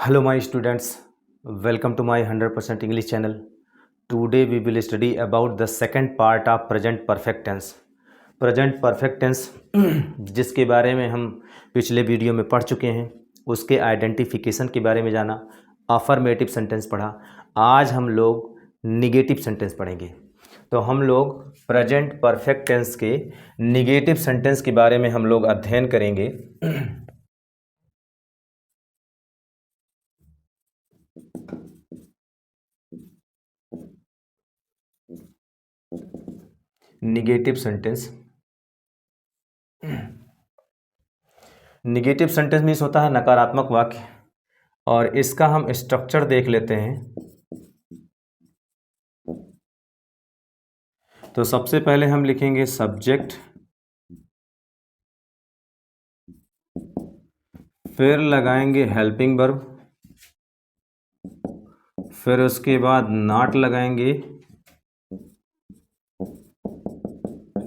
Hello my students, welcome to my 100% English channel. Today we will study about the second part of present perfect tense. Present perfect tense जिसके बारे में हम पिछले video में पढ़ चुके हैं, उसके आइडेंटिफिकेशन के बारे में जाना, अफर्मेटिव सेंटेंस पढ़ा। आज हम लोग निगेटिव सेंटेंस पढ़ेंगे। तो हम लोग प्रेजेंट परफेक्ट टेंस के निगेटिव सेंटेंस के बारे में हम लोग अध्ययन करेंगे। Negative sentence, negative sentence means होता है नकारात्मक वाक्य, और इसका हम स्ट्रक्चर देख लेते हैं। तो सबसे पहले हम लिखेंगे सब्जेक्ट, फिर लगाएंगे हेल्पिंग वर्ब, फिर उसके बाद नॉट लगाएंगे,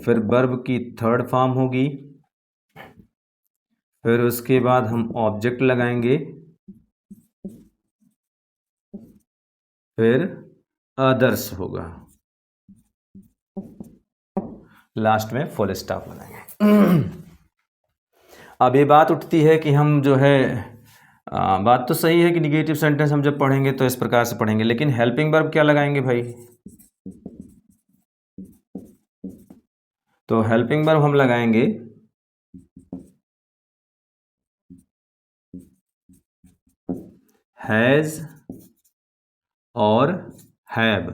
फिर वर्ब की थर्ड फॉर्म होगी, फिर उसके बाद हम ऑब्जेक्ट लगाएंगे, फिर अदर्स होगा, लास्ट में फुल स्टॉप लगाएंगे। अब ये बात उठती है कि हम जो है बात तो सही है कि निगेटिव सेंटेंस हम जब पढ़ेंगे तो इस प्रकार से पढ़ेंगे, लेकिन हेल्पिंग वर्ब क्या लगाएंगे भाई? तो हेल्पिंग वर्ब हम लगाएंगे हैज और हैव।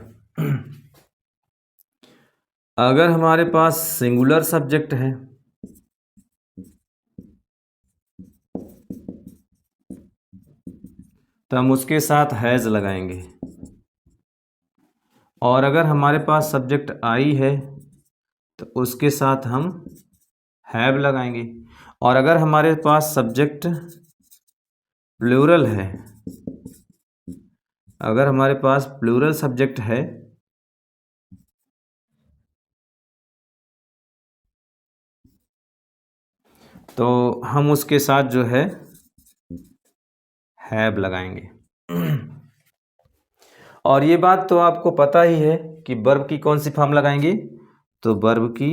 अगर हमारे पास सिंगुलर सब्जेक्ट है तो हम उसके साथ हैज लगाएंगे, और अगर हमारे पास सब्जेक्ट आई है तो उसके साथ हम हैव लगाएंगे, और अगर हमारे पास सब्जेक्ट प्लूरल है, अगर हमारे पास प्लूरल सब्जेक्ट है तो हम उसके साथ जो है हैव लगाएंगे। और ये बात तो आपको पता ही है कि वर्ब की कौन सी फॉर्म लगाएंगे, तो वर्ब की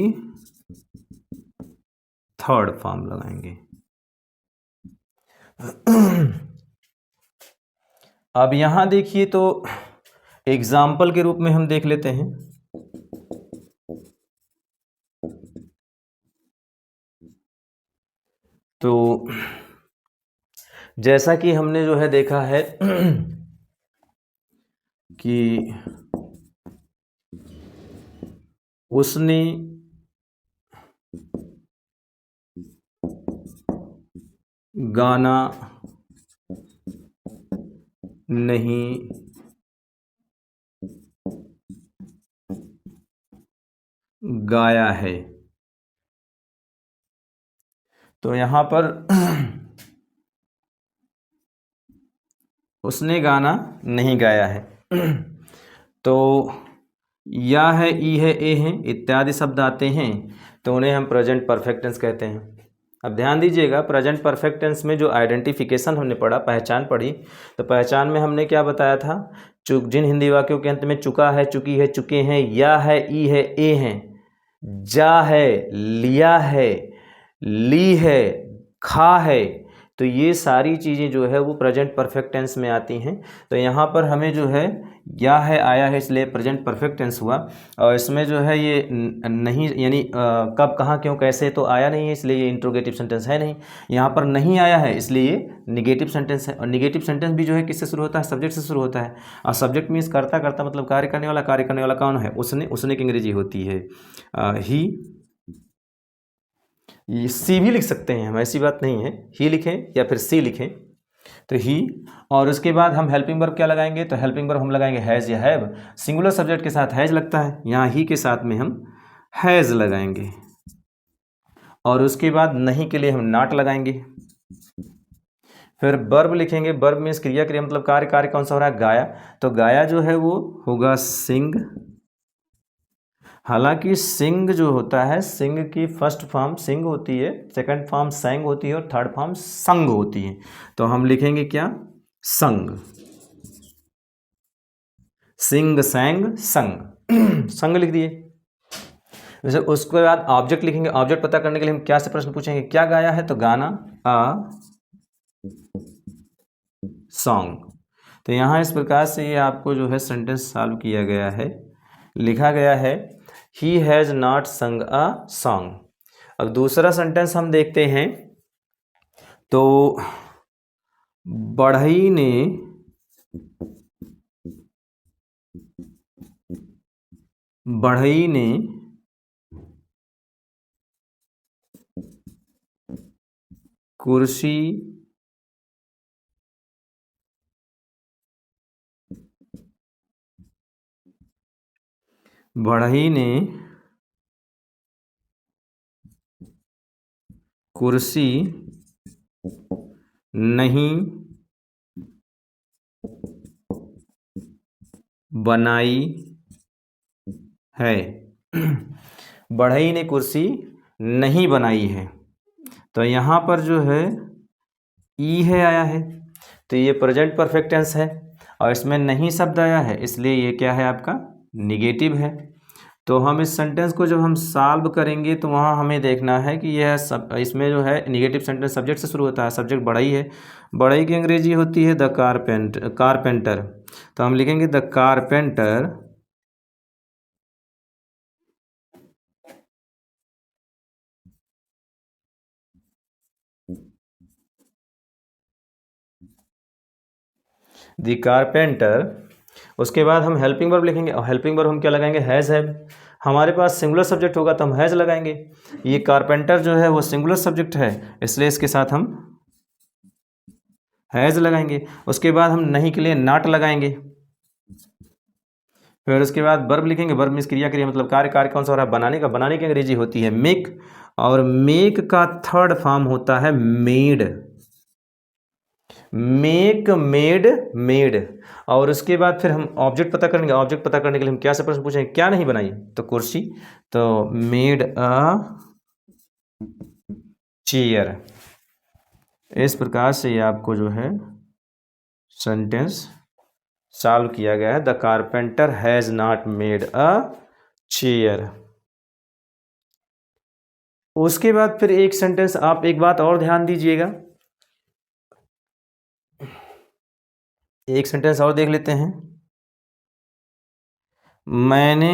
थर्ड फॉर्म लगाएंगे। अब यहां देखिए, तो एग्जाम्पल के रूप में हम देख लेते हैं। तो जैसा कि हमने जो है देखा है कि उसने गाना नहीं गाया है। तो यहां पर उसने गाना नहीं गाया है। तो या है, ई है, ए है इत्यादि शब्द आते हैं तो उन्हें हम प्रेजेंट परफेक्ट टेंस कहते हैं। अब ध्यान दीजिएगा, प्रेजेंट परफेक्ट टेंस में जो आइडेंटिफिकेशन हमने पढ़ा, पहचान पढ़ी, तो पहचान में हमने क्या बताया था? जिन हिंदी वाक्यों के अंत में चुका है, चुकी है, चुके हैं, या है, ई है, ए हैं, जा है, लिया है, ली है, खा है, तो ये सारी चीज़ें जो है वो प्रेजेंट परफेक्ट टेंस में आती हैं। तो यहाँ पर हमें जो है या है आया है, इसलिए प्रेजेंट परफेक्ट टेंस हुआ, और इसमें जो है ये नहीं यानी कब, कहाँ, क्यों, कैसे तो आया नहीं है, इसलिए ये इंट्रोगेटिव सेंटेंस है नहीं। यहाँ पर नहीं आया है इसलिए ये निगेटिव सेंटेंस है, और निगेटिव सेंटेंस भी जो है किससे शुरू होता है? सब्जेक्ट से शुरू होता है, और सब्जेक्ट मीन्स करता करता मतलब कार्य करने वाला। कार्य करने वाला कौन है? उसने। उसने की अंग्रेजी होती है ही। ये सी भी लिख सकते हैं हम, ऐसी बात नहीं है, ही लिखें या फिर सी लिखें, तो ही। और उसके बाद हम हेल्पिंग वर्ब क्या लगाएंगे? तो हेल्पिंग वर्ब हम लगाएंगे हैज़ या हैव। सिंगुलर सब्जेक्ट के साथ हैज़ लगता है, यहाँ ही के साथ में हम हैज़ लगाएंगे, और उसके बाद नहीं के लिए हम नॉट लगाएंगे। फिर वर्ब लिखेंगे, वर्ब मीन्स क्रिया, क्रिया मतलब कार्य, कार्य कौन सा हो रहा है? गाया, तो गाया जो है वो होगा सिंग। हालांकि सिंग जो होता है, सिंग की फर्स्ट फॉर्म सिंग होती है, सेकंड फॉर्म सैंग होती है, और थर्ड फॉर्म संग होती है। तो हम लिखेंगे क्या? संग, सिंग सैंग संग संग लिख दिए। वैसे उसके बाद ऑब्जेक्ट लिखेंगे। ऑब्जेक्ट पता करने के लिए हम क्या से प्रश्न पूछेंगे, क्या गाया है, तो गाना अ सॉन्ग। तो यहाँ इस प्रकार से ये आपको जो है सेंटेंस सॉल्व किया गया है, लिखा गया है ही हैज़ नॉट संग अ सॉन्ग। अब दूसरा सेंटेंस हम देखते हैं, तो बढ़ई ने बढ़ई ने कुर्सी बढ़ई ने कुर्सी नहीं बनाई है। बढ़ई ने कुर्सी नहीं बनाई है, तो यहाँ पर जो है ई है आया है, तो ये प्रेजेंट परफेक्ट टेंस है और इसमें नहीं शब्द आया है, इसलिए ये क्या है आपका निगेटिव है। तो हम इस सेंटेंस को जब हम सॉल्व करेंगे तो वहाँ हमें देखना है कि यह सब इसमें जो है निगेटिव सेंटेंस सब्जेक्ट से शुरू होता है, सब्जेक्ट बढ़ई है, बढ़ई की अंग्रेजी होती है द कारपेंटर। तो हम लिखेंगे द कारपेंटर द कारपेंटर। उसके बाद हम हेल्पिंग वर्ब लिखेंगे और हेल्पिंग वर्ब हम क्या लगाएंगे, हैज़ हैव। हमारे पास सिंगुलर सब्जेक्ट होगा तो हम हैज़ लगाएंगे। ये कारपेंटर जो है वो सिंगुलर सब्जेक्ट है, इसलिए इसके साथ हम हैज़ लगाएंगे। उसके बाद हम नहीं के लिए नॉट लगाएंगे। फिर उसके बाद वर्ब लिखेंगे। वर्ब मीन्स क्रिया, क्रिया मतलब कार्य, कार्य कौन सा हो रहा है, बनाने का। बनाने की अंग्रेजी होती है मेक, और मेक का थर्ड फॉर्म होता है मेड। Make, made, made. और उसके बाद फिर हम ऑब्जेक्ट पता करेंगे। ऑब्जेक्ट पता करने के लिए हम क्या से प्रश्न पूछेंगे, क्या नहीं बनाई, तो कुर्सी। तो मेड अ चेयर। इस प्रकार से ये आपको जो है सेंटेंस सॉल्व किया गया है, the carpenter has not made a chair. उसके बाद फिर एक सेंटेंस, आप एक बात और ध्यान दीजिएगा, एक सेंटेंस और देख लेते हैं। मैंने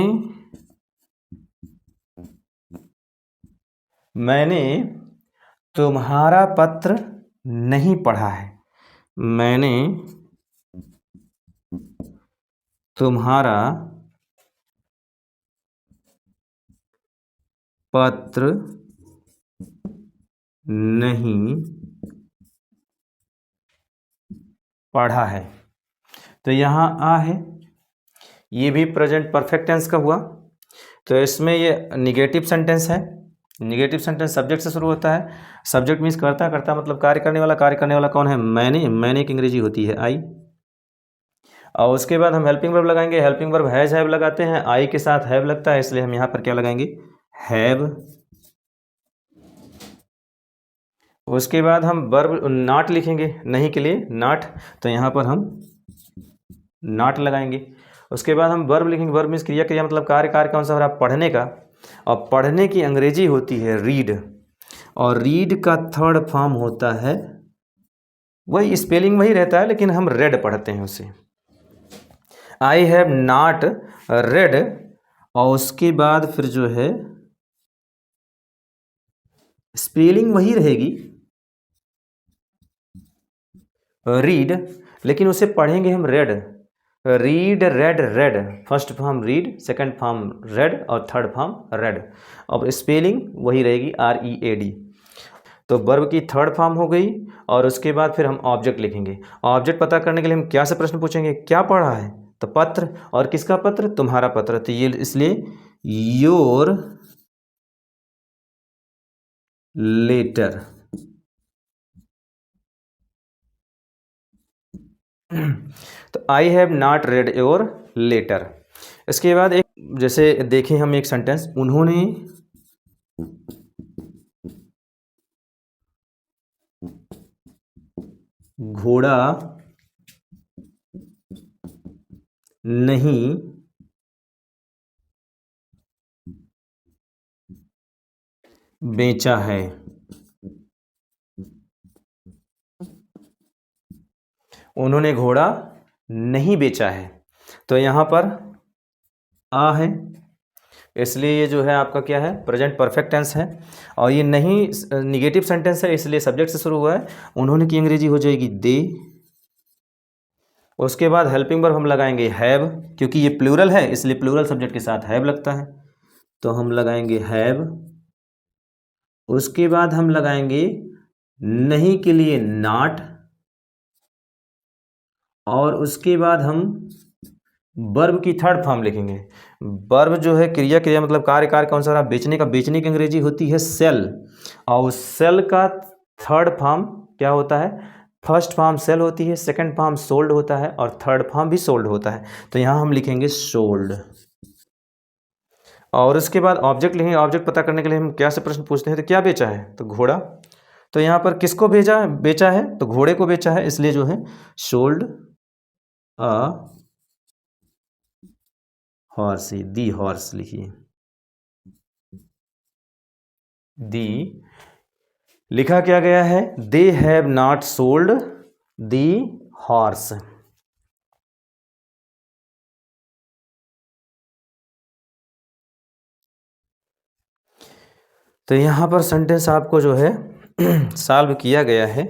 मैंने तुम्हारा पत्र नहीं पढ़ा है। मैंने तुम्हारा पत्र नहीं पढ़ा है। तो यहाँ आ है, ये भी प्रेजेंट परफेक्ट टेंस का हुआ। तो इसमें ये निगेटिव सेंटेंस है। निगेटिव सेंटेंस सब्जेक्ट से शुरू होता है। सब्जेक्ट मीन्स करता, करता मतलब कार्य करने वाला। कार्य करने वाला कौन है, मैंने। मैंने की अंग्रेजी होती है आई। और उसके बाद हम हेल्पिंग वर्ब लगाएंगे। हेल्पिंग वर्ब हैज़ हैव लगाते हैं, आई के साथ हैव लगता है, इसलिए हम यहाँ पर क्या लगाएंगे, हैव। उसके बाद हम वर्ब नॉट लिखेंगे, नहीं के लिए नॉट, तो यहाँ पर हम नॉट लगाएंगे। उसके बाद हम वर्ब लिखेंगे। वर्ब मीन्स क्रिया, क्रिया मतलब कार्य। कार्य कौन सा हो रहा है, पढ़ने का। और पढ़ने की अंग्रेजी होती है रीड, और रीड का थर्ड फॉर्म होता है, वही स्पेलिंग वही रहता है, लेकिन हम रेड पढ़ते हैं उसे। आई हैव नॉट रेड, और उसके बाद फिर जो है स्पेलिंग वही रहेगी रीड, लेकिन उसे पढ़ेंगे हम red. Read, red, red. First form read, second form red, और थर्ड फॉर्म रेड। अब स्पेलिंग वही रहेगी READ। तो वर्ब की थर्ड फॉर्म हो गई। और उसके बाद फिर हम ऑब्जेक्ट लिखेंगे। ऑब्जेक्ट पता करने के लिए हम क्या से प्रश्न पूछेंगे, क्या पढ़ा है, तो पत्र। और किसका पत्र, तुम्हारा पत्र। तो ये इसलिए योर लेटर। तो I have not read your letter. इसके बाद एक, जैसे देखें हम एक सेंटेंस, उन्होंने घोड़ा नहीं बेचा है। उन्होंने घोड़ा नहीं बेचा है। तो यहाँ पर आ है, इसलिए ये जो है आपका क्या है, प्रेजेंट परफेक्ट टेंस है। और ये नहीं निगेटिव सेंटेंस है, इसलिए सब्जेक्ट से शुरू हुआ है। उन्होंने की अंग्रेजी हो जाएगी दे। उसके बाद हेल्पिंग वर्ब हम लगाएंगे हैव, क्योंकि ये प्लूरल है इसलिए प्लूरल सब्जेक्ट के साथ हैव लगता है, तो हम लगाएंगे हैव। उसके बाद हम लगाएंगे नहीं के लिए नॉट, और उसके बाद हम वर्ब की थर्ड फॉर्म लिखेंगे। वर्ब जो है क्रिया, क्रिया मतलब कार्य, कार्य कौन सा रहा, बेचने का। बेचने की अंग्रेजी होती है सेल, और सेल का थर्ड फॉर्म क्या होता है, फर्स्ट फॉर्म सेल होती है, सेकंड फॉर्म सोल्ड होता है, और थर्ड फॉर्म भी सोल्ड होता है। तो यहाँ हम लिखेंगे सोल्ड। और उसके बाद ऑब्जेक्ट लिखेंगे। ऑब्जेक्ट पता करने के लिए हम क्या से प्रश्न पूछते हैं, तो क्या बेचा है, तो घोड़ा। तो यहाँ पर किसको बेचा है, तो घोड़े को बेचा है, इसलिए जो है sold a horse, the horse लिखिए। दी लिखा क्या गया है, they have not sold the horse. तो यहाँ पर सेंटेंस आपको जो है सॉल्व किया गया है।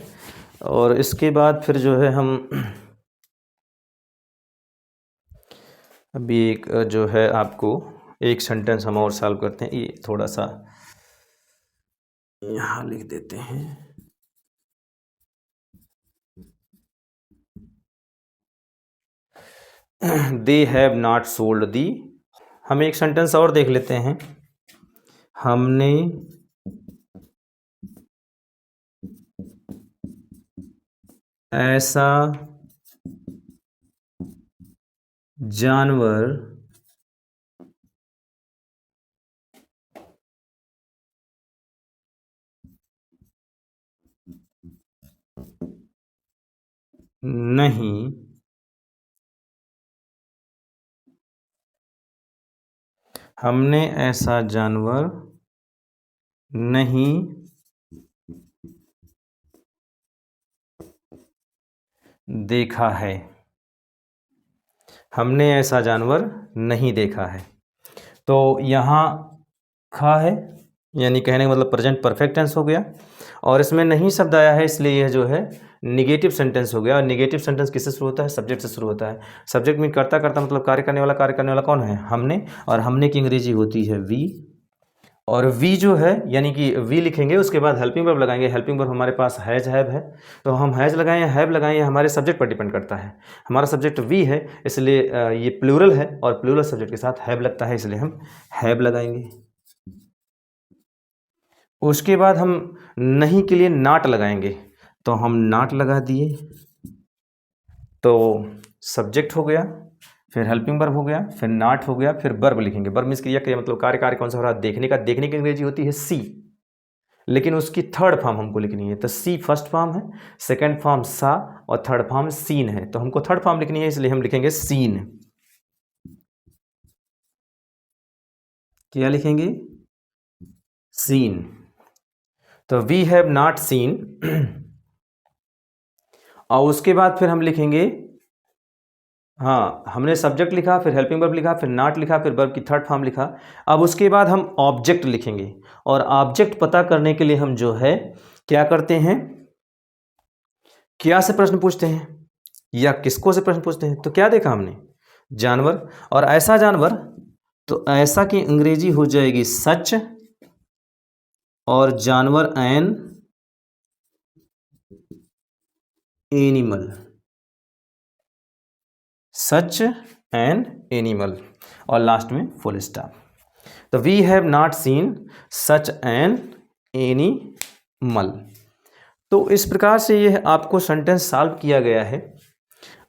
और इसके बाद फिर जो है हम अभी एक जो है आपको एक सेंटेंस हम और सॉल्व करते हैं। ये थोड़ा सा यहाँ लिख देते हैं। दे हैव नॉट सोल्ड दी। हम एक सेंटेंस और देख लेते हैं। हमने ऐसा जानवर नहीं हमने ऐसा जानवर नहीं देखा है। हमने ऐसा जानवर नहीं देखा है। तो यहाँ खा है, यानी कहने का मतलब प्रेजेंट परफेक्ट टेंस हो गया। और इसमें नहीं शब्द आया है, इसलिए यह जो है निगेटिव सेंटेंस हो गया। और निगेटिव सेंटेंस किससे शुरू होता है, सब्जेक्ट से शुरू होता है। सब्जेक्ट में करता करता मतलब कार्य करने वाला, कार्य करने वाला कौन है, हमने। और हमने की अंग्रेजी होती है वी। और वी जो है यानी कि वी लिखेंगे, उसके बाद हेल्पिंग वर्ब लगाएंगे। हेल्पिंग वर्ब हमारे पास हैज हैव है, तो हम हैज लगाएं या हैव लगाएं, ये हमारे सब्जेक्ट पर डिपेंड करता है। हमारा सब्जेक्ट वी है, इसलिए ये प्लूरल है, और प्लूरल सब्जेक्ट के साथ हैव लगता है, इसलिए हम हैव लगाएंगे। उसके बाद हम नहीं के लिए नॉट लगाएंगे, तो हम नॉट लगा दिए। तो सब्जेक्ट हो गया, फिर हेल्पिंग वर्ब हो गया, फिर नॉट हो गया, फिर वर्ब लिखेंगे। वर्ब मीन्स क्रिया, क्रिया मतलब कार्य, कार्य कौन सा हो रहा है, देखने का। देखने की अंग्रेजी होती है सी, लेकिन उसकी थर्ड फॉर्म हमको लिखनी है। तो सी फर्स्ट फॉर्म है, सेकंड फॉर्म सा, और थर्ड फॉर्म सीन है। तो हमको थर्ड फॉर्म लिखनी है, इसलिए हम लिखेंगे सीन। क्या लिखेंगे, सीन। तो वी हैव नॉट सीन। और उसके बाद फिर हम लिखेंगे, हाँ हमने सब्जेक्ट लिखा, फिर हेल्पिंग वर्ब लिखा, फिर नॉट लिखा, फिर वर्ब की थर्ड फॉर्म लिखा। अब उसके बाद हम ऑब्जेक्ट लिखेंगे। और ऑब्जेक्ट पता करने के लिए हम जो है क्या करते हैं, क्या से प्रश्न पूछते हैं या किसको से प्रश्न पूछते हैं। तो क्या देखा हमने, जानवर। और ऐसा जानवर, तो ऐसा की अंग्रेजी हो जाएगी सच, और जानवर an animal, such an animal, और लास्ट में फुल स्टॉप। तो we have not seen such an animal. तो इस प्रकार से यह आपको सेंटेंस सॉल्व किया गया है।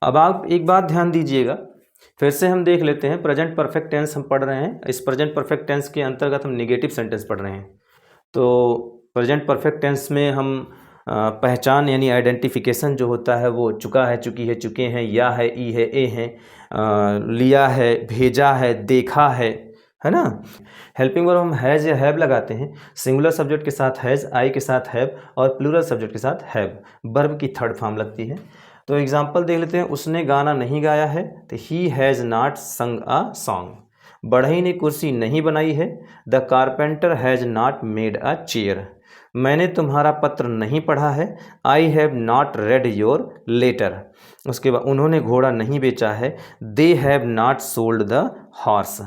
अब आप एक बात ध्यान दीजिएगा, फिर से हम देख लेते हैं। प्रेजेंट परफेक्ट टेंस हम पढ़ रहे हैं, इस प्रेजेंट परफेक्ट टेंस के अंतर्गत हम निगेटिव सेंटेंस पढ़ रहे हैं। तो प्रेजेंट परफेक्ट टेंस में हम पहचान यानी आइडेंटिफिकेशन जो होता है वो चुका है, चुकी है, चुके हैं, या है, ई है, ए है, लिया है, भेजा है, देखा है ना। हेल्पिंग वर्ब हम हैज़ या हैव लगाते हैं। सिंगुलर सब्जेक्ट के साथ हैज़, आई के साथ हैव और प्लूरल सब्जेक्ट के साथ हैव, वर्ब की थर्ड फॉर्म लगती है। तो एग्जाम्पल देख लेते हैं। उसने गाना नहीं गाया है तो ही हैज़ नॉट संग अ सॉन्ग। बढ़ई ने कुर्सी नहीं बनाई है, the carpenter has not made a chair. मैंने तुम्हारा पत्र नहीं पढ़ा है, I have not read your letter. उसके बाद उन्होंने घोड़ा नहीं बेचा है, they have not sold the horse.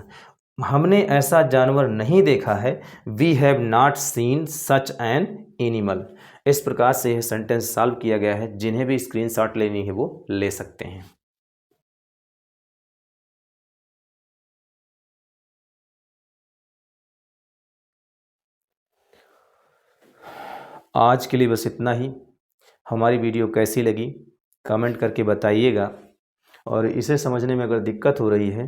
हमने ऐसा जानवर नहीं देखा है, we have not seen such an animal. इस प्रकार से यह सेंटेंस सॉल्व किया गया है। जिन्हें भी स्क्रीनशॉट लेनी है वो ले सकते हैं। आज के लिए बस इतना ही। हमारी वीडियो कैसी लगी कमेंट करके बताइएगा, और इसे समझने में अगर दिक्कत हो रही है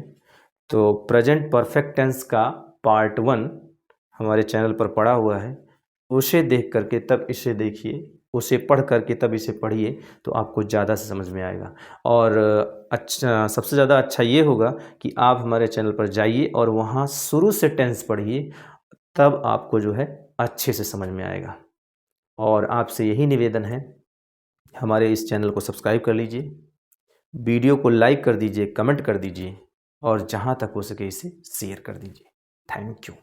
तो प्रेजेंट परफेक्ट टेंस का पार्ट 1 हमारे चैनल पर पड़ा हुआ है, उसे देख करके तब इसे देखिए, उसे पढ़ करके तब इसे पढ़िए, तो आपको ज़्यादा से समझ में आएगा। और अच्छा, सबसे ज़्यादा अच्छा ये होगा कि आप हमारे चैनल पर जाइए और वहाँ शुरू से टेंस पढ़िए, तब आपको जो है अच्छे से समझ में आएगा। और आपसे यही निवेदन है, हमारे इस चैनल को सब्सक्राइब कर लीजिए, वीडियो को लाइक कर दीजिए, कमेंट कर दीजिए, और जहाँ तक हो सके इसे शेयर कर दीजिए। Thank you.